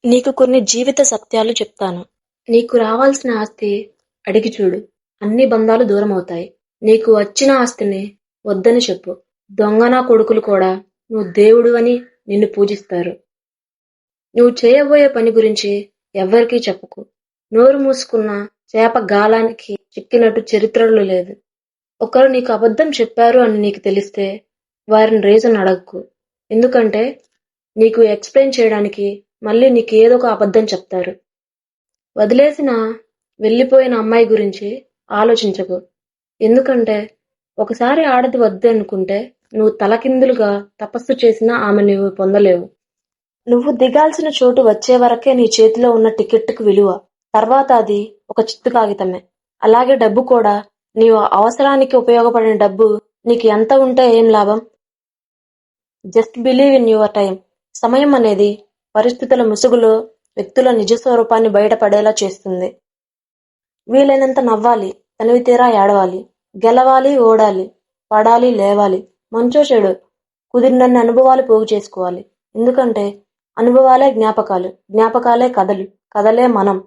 నీకు కొన్ని జీవిత సత్యాలు చెప్తాను. నీకు రావాల్సిన ఆస్తి అడిగి చూడు. అన్ని బంధాలు దూరమవుతాయి. నీకు వచ్చిన ఆస్తిని వద్దని చెప్పు. దొంగ కొడుకులు కూడా నువ్వు దేవుడు అని నిన్ను పూజిస్తారు. నువ్వు చేయబోయే పని గురించి ఎవ్వరికీ చెప్పుకు. నోరు మూసుకున్న చేప గాలానికి చిక్కినట్టు చరిత్రలో లేదు. ఒకరు నీకు అబద్ధం చెప్పారు అని నీకు తెలిస్తే వారిని రీజన్ అడగకు. ఎందుకంటే నీకు ఎక్స్ప్లెయిన్ చేయడానికి మళ్ళీ నీకు ఏదో ఒక అబద్ధం చెప్తారు. వదిలేసిన వెళ్ళిపోయిన అమ్మాయి గురించి ఆలోచించకు. ఎందుకంటే ఒకసారి ఆడది వద్దనుకుంటే నువ్వు తలకిందులుగా తపస్సు చేసినా ఆమె నువ్వు పొందలేవు. నువ్వు దిగాల్సిన చోటు వచ్చే వరకే నీ చేతిలో ఉన్న టికెట్కు విలువ. తర్వాత అది ఒక చిత్తు కాగితమే. అలాగే డబ్బు కూడా. నీవు అవసరానికి ఉపయోగపడిన డబ్బు నీకు ఎంత ఉంటే ఏం లాభం? Just believe in your time. సమయం అనేది పరిస్థితుల ముసుగులో వ్యక్తుల నిజ స్వరూపాన్ని బయటపడేలా చేస్తుంది. వీలైనంత నవ్వాలి, తనివి తీరా ఏడవాలి, గెలవాలి, ఓడాలి, పడాలి, లేవాలి, మంచో చెడు కుదిరినన్ని అనుభవాలు పోగు చేసుకోవాలి. ఎందుకంటే అనుభవాలే జ్ఞాపకాలు, జ్ఞాపకాలే కథలు, కథలే మనం.